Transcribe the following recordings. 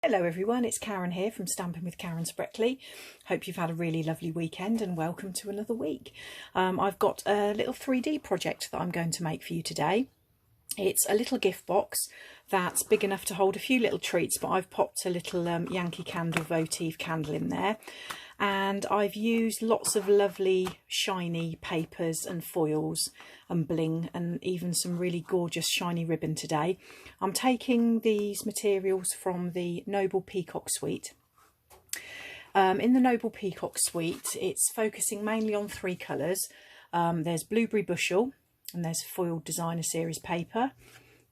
Hello everyone, it's Karen here from Stampin' with Karen Spreckley. Hope you've had a really lovely weekend and welcome to another week. I've got a little 3D project that I'm going to make for you today. It's a little gift box that's big enough to hold a few little treats, but I've popped a little Yankee Candle Votive candle in there. And I've used lots of lovely shiny papers and foils and bling and even some really gorgeous shiny ribbon today. I'm taking these materials from the Noble Peacock suite. In the Noble Peacock suite, it's focusing mainly on three colours. There's Blueberry Bushel and there's foiled designer series paper.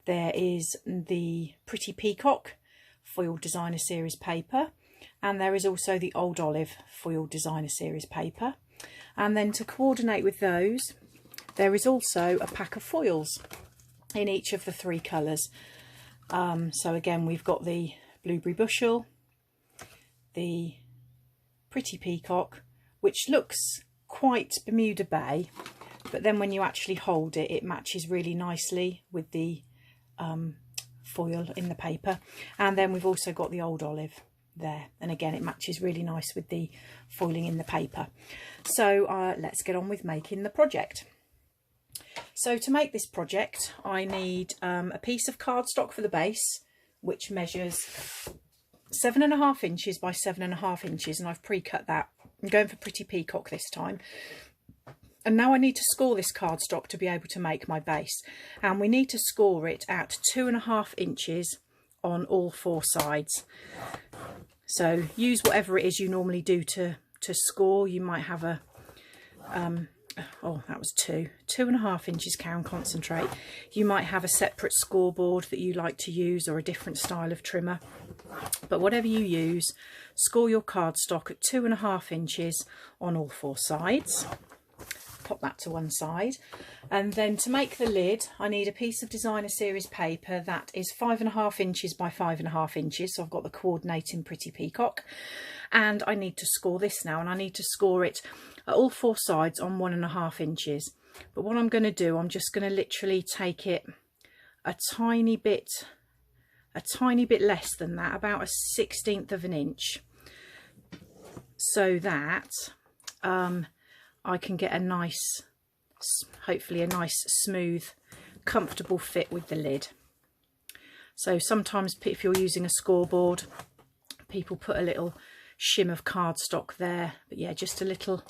There is the Pretty Peacock foiled designer series paper. And there is also the Old Olive foiled designer series paper. And then to coordinate with those, there is also a pack of foils in each of the three colours. So again, we've got the Blueberry Bushel, the Pretty Peacock, which looks quite Bermuda Bay, but then when you actually hold it, it matches really nicely with the foil in the paper. And then we've also got the Old Olive there, and again it matches really nice with the foiling in the paper. So let's get on with making the project. So to make this project I need a piece of cardstock for the base, which measures 7.5 inches by 7.5 inches, and I've pre-cut that. I'm going for Pretty Peacock this time. And now I need to score this cardstock to be able to make my base, and we need to score it at 2.5 inches on all four sides. So use whatever it is you normally do to score. You might have a oh, that was 2.5 inches, Karen, concentrate. You might have a separate scoreboard that you like to use, or a different style of trimmer, but whatever you use, score your cardstock at 2.5 inches on all four sides. Pop that to one side, and then to make the lid I need a piece of designer series paper that is 5.5 inches by 5.5 inches. So I've got the coordinating Pretty Peacock, and I need to score this now, and I need to score it at all four sides on 1.5 inches. But what I'm going to do, I'm just going to literally take it a tiny bit less than that, about a 1/16 of an inch, so that I can get a nice, hopefully a nice smooth comfortable fit with the lid. So sometimes if you're using a scoreboard, people put a little shim of cardstock there, but yeah, just a little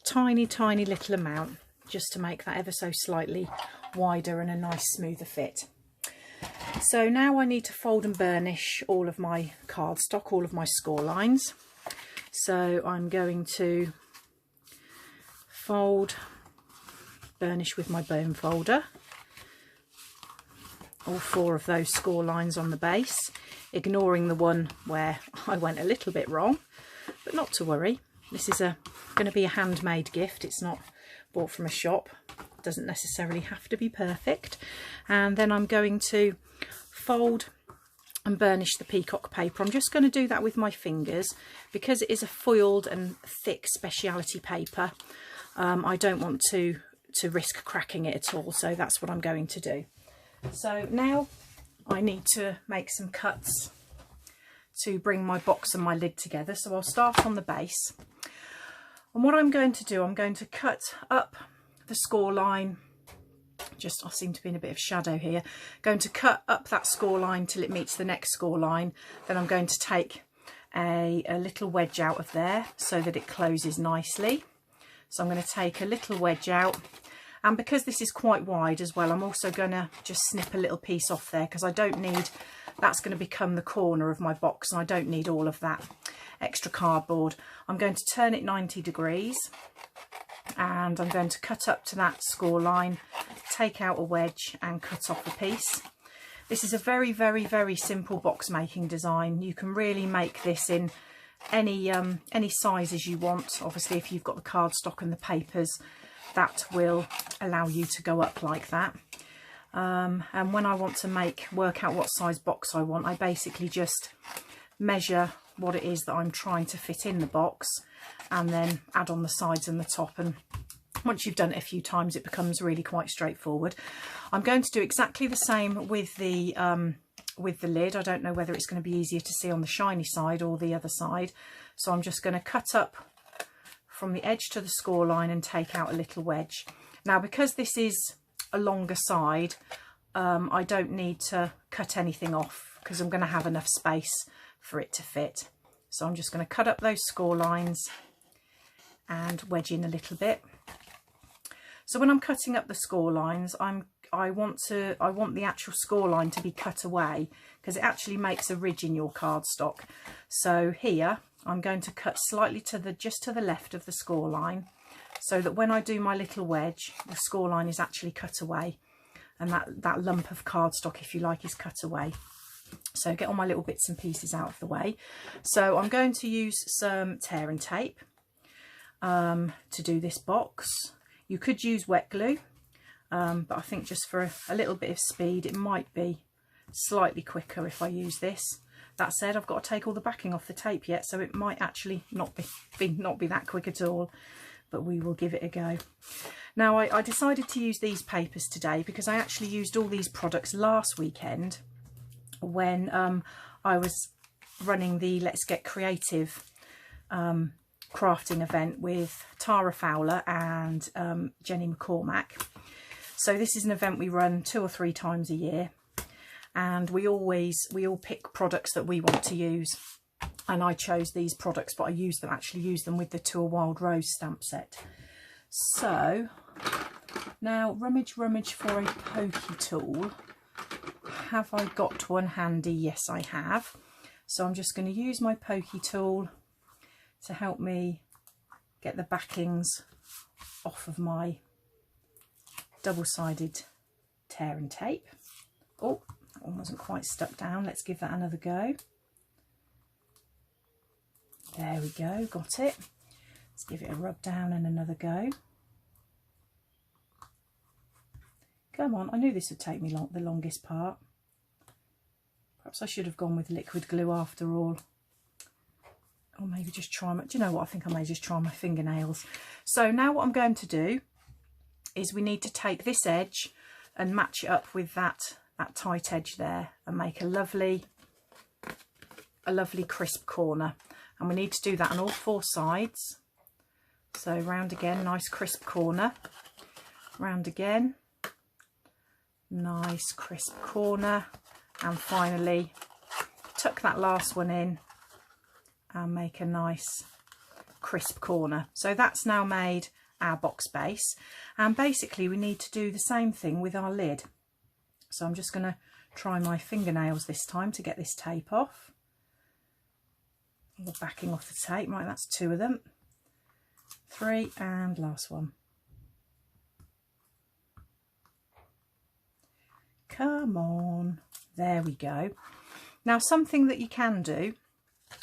tiny little amount, just to make that ever so slightly wider and a nice smoother fit. So now I need to fold and burnish all of my cardstock, all of my score lines. So I'm going to fold, burnish with my bone folder all four of those score lines on the base, ignoring the one where I went a little bit wrong, but not to worry. This is going to be a handmade gift. It's not bought from a shop. It doesn't necessarily have to be perfect. And then I'm going to fold and burnish the peacock paper. I'm just going to do that with my fingers because it is a foiled and thick speciality paper. I don't want to risk cracking it at all, so that's what I'm going to do. So now I need to make some cuts to bring my box and my lid together. So I'll start on the base, and what I'm going to do, I'm going to cut up the score line. Just, I seem to be in a bit of shadow here. Going to cut up that score line till it meets the next score line. Then I'm going to take a little wedge out of there so that it closes nicely. So I'm going to take a little wedge out, and because this is quite wide as well, I'm also going to just snip a little piece off there, because I don't need, that's going to become the corner of my box, and I don't need all of that extra cardboard. I'm going to turn it 90 degrees, and I'm going to cut up to that score line, take out a wedge and cut off a piece. This is a very simple box making design. You can really make this in any sizes you want. Obviously, if you've got the cardstock and the papers, that will allow you to go up like that. And when I want to work out what size box I want, I basically just measure what it is that I'm trying to fit in the box, and then add on the sides and the top, and once you've done it a few times it becomes really quite straightforward. I'm going to do exactly the same with the with the lid. I don't know whether it's going to be easier to see on the shiny side or the other side. So I'm just going to cut up from the edge to the score line and take out a little wedge. Now, because this is a longer side, I don't need to cut anything off because I'm going to have enough space for it to fit. So I'm just going to cut up those score lines and wedge in a little bit. So when I'm cutting up the score lines, I want the actual score line to be cut away because it actually makes a ridge in your cardstock. So here I'm going to cut slightly to just to the left of the score line, so that when I do my little wedge, the score line is actually cut away, and that lump of cardstock, if you like, is cut away. So get all my little bits and pieces out of the way. So I'm going to use some tear and tape to do this box. You could use wet glue, but I think just for a little bit of speed, it might be slightly quicker if I use this. That said, I've got to take all the backing off the tape yet, so it might actually not be that quick at all, but we will give it a go. Now, I decided to use these papers today because I actually used all these products last weekend when I was running the Let's Get Creative crafting event with Tara Fowler and Jenny McCormack. So this is an event we run 2 or 3 times a year, and we all pick products that we want to use, and I chose these products, but I actually used them with the To a Wild Rose stamp set. So now rummage for a pokey tool. Have I got one handy? Yes, I have. So I'm just going to use my pokey tool to help me get the backings off of my double-sided tear and tape. Oh, that one wasn't quite stuck down. Let's give that another go. There we go, got it. Let's give it a rub down and another go. Come on, I knew this would take me the longest part. Perhaps I should have gone with liquid glue after all. Or maybe just try my, do you know what, I think I may just try my fingernails. So now what I'm going to do is we need to take this edge and match it up with that tight edge there and make a lovely crisp corner. And we need to do that on all 4 sides. So round again, nice crisp corner. Round again, nice crisp corner. And finally, tuck that last one in and make a nice crisp corner. So that's now made our box base, and basically we need to do the same thing with our lid. So I'm just going to try my fingernails this time to get this tape off. The backing off the tape, right, that's 2 of them. 3 and last one. Come on, there we go. Now something that you can do,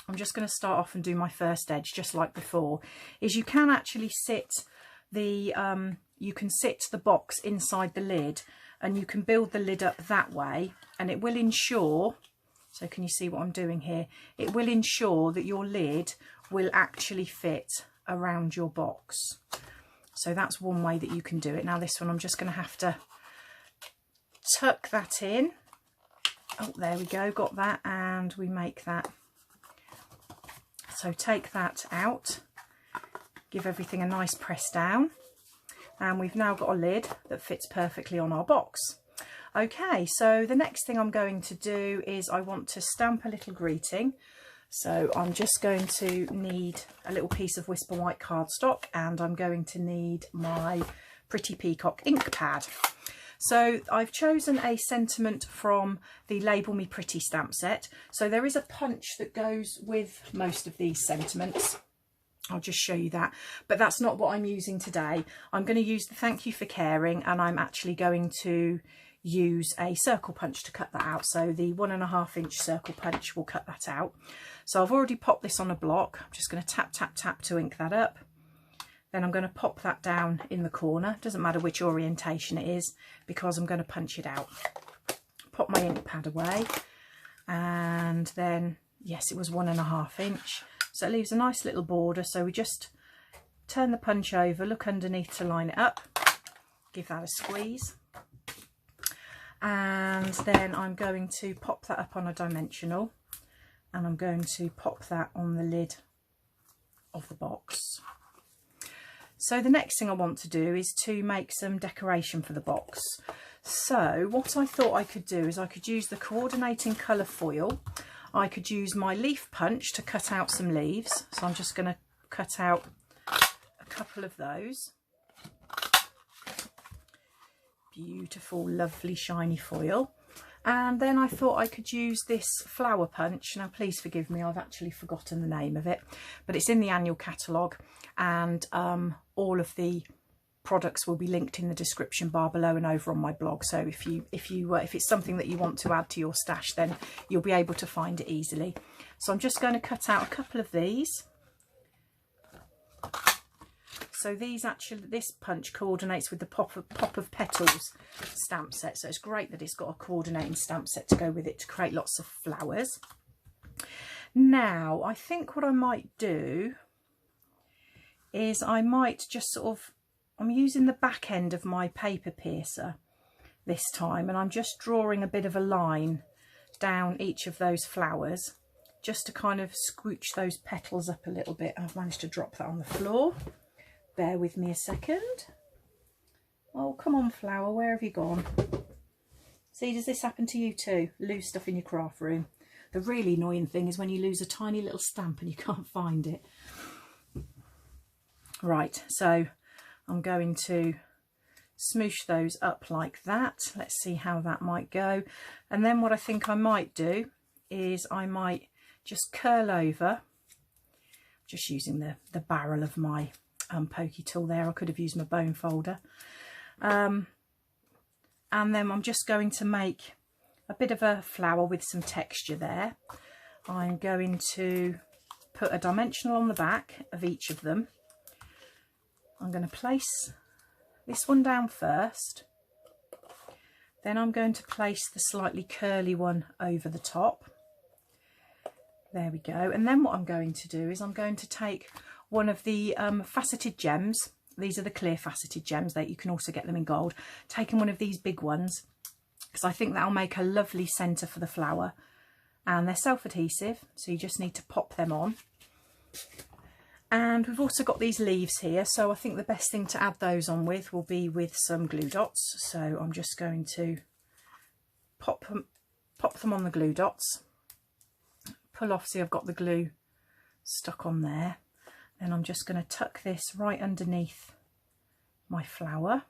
I'm just going to start off and do my first edge just like before, is you can actually sit the box inside the lid, and you can build the lid up that way, and it will ensure, so can you see what I'm doing here? It will ensure that your lid will actually fit around your box. So that's one way that you can do it. Now this one I'm just going to have to tuck that in. Oh, there we go, got that, and we make that. So take that out, give everything a nice press down, and we've now got a lid that fits perfectly on our box. Okay, so the next thing I'm going to do is I want to stamp a little greeting. So I'm just going to need a little piece of Whisper White cardstock, and I'm going to need my Pretty Peacock ink pad. So I've chosen a sentiment from the Label Me Pretty stamp set. So there is a punch that goes with most of these sentiments. I'll just show you that, but that's not what I'm using today. I'm going to use the Thank You for Caring, and I'm actually going to use a circle punch to cut that out. So the 1.5 inch circle punch will cut that out. So I've already popped this on a block. I'm just going to tap, tap, tap to ink that up. Then I'm going to pop that down in the corner. Doesn't matter which orientation it is, because I'm going to punch it out. Pop my ink pad away, and then, yes, it was 1.5 inch. So it leaves a nice little border. So we just turn the punch over, look underneath to line it up, give that a squeeze. And then I'm going to pop that up on a dimensional, and I'm going to pop that on the lid of the box. So the next thing I want to do is to make some decoration for the box. So what I thought I could do is I could use the coordinating colour foil. I could use my leaf punch to cut out some leaves. So I'm just going to cut out a couple of those. Beautiful, lovely, shiny foil. And then I thought I could use this flower punch. Now please forgive me, I've actually forgotten the name of it, but it's in the annual catalogue, and all of the products will be linked in the description bar below and over on my blog. So if it's something that you want to add to your stash, then you'll be able to find it easily. So I'm just going to cut out a couple of these. So this punch coordinates with the Pop of Petals stamp set. So it's great that it's got a coordinating stamp set to go with it to create lots of flowers. Now, I think what I might do is I might just I'm using the back end of my paper piercer this time, and I'm just drawing a bit of a line down each of those flowers just to kind of scooch those petals up a little bit. I've managed to drop that on the floor. Bear with me a second. Oh, come on, flower, where have you gone? See, does this happen to you too? Lose stuff in your craft room. The really annoying thing is when you lose a tiny little stamp and you can't find it. Right, so I'm going to smoosh those up like that. Let's see how that might go. And then what I think I might do is I might just curl over, just using the barrel of my pokey tool there. I could have used my bone folder. And then I'm just going to make a bit of a flower with some texture there. I'm going to put a dimensional on the back of each of them. I'm going to place this one down first. Then I'm going to place the slightly curly one over the top. There we go. And then what I'm going to do is I'm going to take one of the faceted gems. These are the clear faceted gems, that you can also get them in gold. Taking one of these big ones, because I think that'll make a lovely centre for the flower. And they're self-adhesive, so you just need to pop them on. And we've also got these leaves here, so I think the best thing to add those on with will be with some glue dots. So I'm just going to pop them on the glue dots. Pull off, see I've got the glue stuck on there. Then I'm just going to tuck this right underneath my flower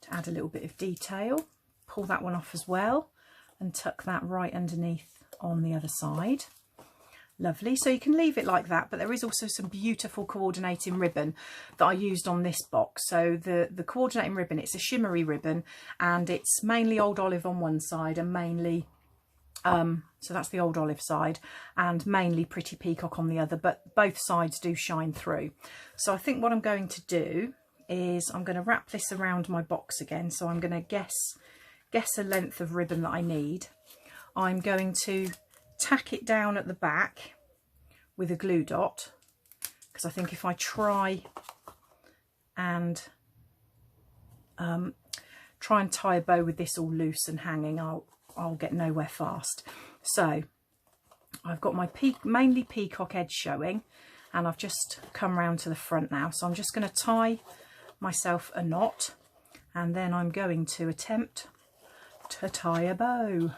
to add a little bit of detail. Pull that one off as well and tuck that right underneath on the other side. Lovely. So you can leave it like that, but there is also some beautiful coordinating ribbon that I used on this box. So the coordinating ribbon, it's a shimmery ribbon, and it's mainly Old Olive on one side and mainly so that's the Old Olive side, and mainly Pretty Peacock on the other, but both sides do shine through. So I think what I'm going to do is I'm going to wrap this around my box again. So I'm going to guess a length of ribbon that I need. I'm going to tack it down at the back with a glue dot, because I think if I try and tie a bow with this all loose and hanging, I'll get nowhere fast. So I've got my mainly peacock edge showing, and I've just come round to the front now. So I'm just going to tie myself a knot, and then I'm going to attempt to tie a bow.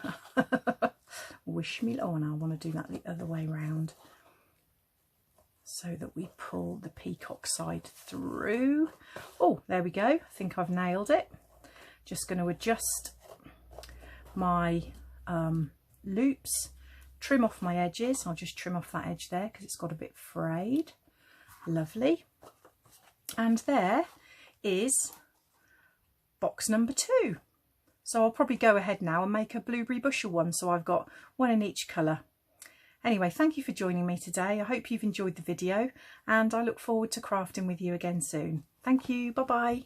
Wish me, oh, and I want to do that the other way round, so that we pull the peacock side through. Oh, there we go. I think I've nailed it. Just going to adjust my loops, trim off my edges. I'll just trim off that edge there because it's got a bit frayed. Lovely. And there is box number 2. So I'll probably go ahead now and make a blueberry bushel one, so I've got one in each colour. Anyway, thank you for joining me today. I hope you've enjoyed the video, and I look forward to crafting with you again soon. Thank you. Bye bye.